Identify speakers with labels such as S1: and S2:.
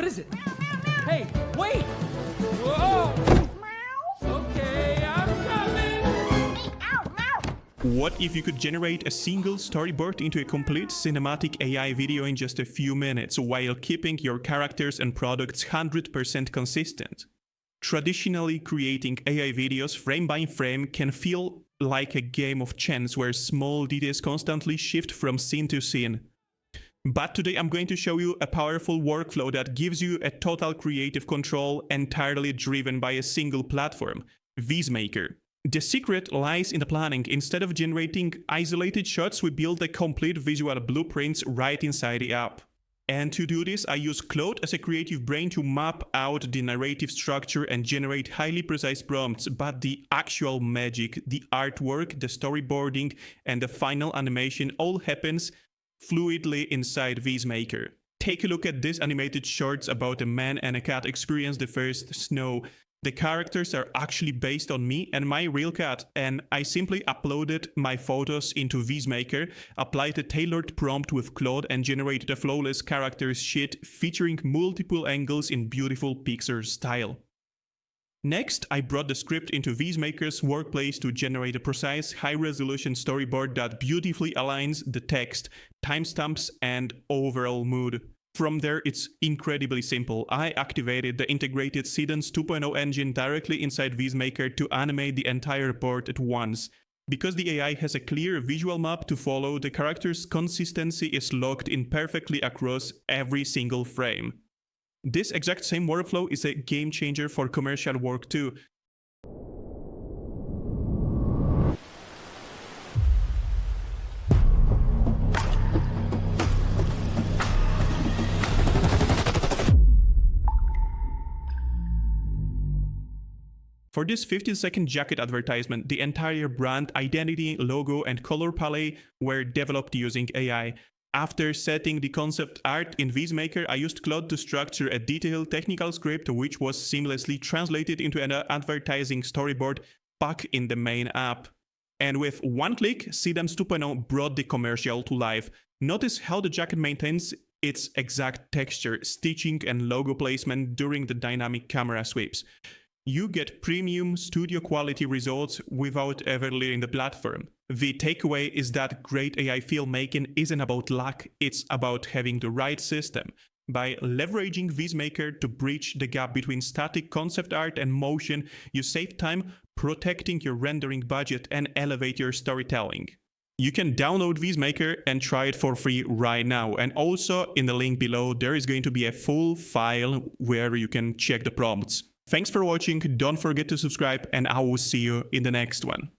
S1: is it? Hey, wait! Whoa! Okay, I'm coming!
S2: What if you could generate a single storyboard into a complete cinematic AI video in just a few minutes while keeping your characters and products 100% consistent? Traditionally, creating AI videos frame by frame can feel like a game of chance where small details constantly shift from scene to scene. But today I'm going to show you a powerful workflow that gives you a total creative control entirely driven by a single platform, VizMaker. The secret lies in the planning. Instead of generating isolated shots, we build a complete visual blueprints right inside the app. And to do this, I use Claude as a creative brain to map out the narrative structure and generate highly precise prompts, but the actual magic, the artwork, the storyboarding, and the final animation all happens fluidly inside VizMaker. Take a look at these animated shorts about a man and a cat experience the first snow. The characters are actually based on me and my real cat, and I simply uploaded my photos into VizMaker, applied a tailored prompt with Claude, and generated a flawless character sheet featuring multiple angles in beautiful Pixar style. Next, I brought the script into VizMaker's workplace to generate a precise, high-resolution storyboard that beautifully aligns the text, timestamps, and overall mood. From there, it's incredibly simple. I activated the integrated Seedance 2.0 engine directly inside VizMaker to animate the entire board at once. Because the AI has a clear visual map to follow, the character's consistency is locked in perfectly across every single frame. This exact same workflow is a game changer for commercial work too. For this 15-second jacket advertisement, the entire brand identity, logo, and color palette were developed using AI. After setting the concept art in VizMaker, I used Claude to structure a detailed technical script which was seamlessly translated into an advertising storyboard back in the main app. And with one click, Seedance 2.0 brought the commercial to life. Notice how the jacket maintains its exact texture, stitching, and logo placement during the dynamic camera sweeps. You get premium studio quality results without ever leaving the platform. The takeaway is that great AI filmmaking isn't about luck, it's about having the right system. By leveraging VizMaker to bridge the gap between static concept art and motion, you save time, protecting your rendering budget, and elevate your storytelling. You can download VizMaker and try it for free right now. And also in the link below, there is going to be a full file where you can check the prompts. Thanks for watching, don't forget to subscribe, and I will see you in the next one.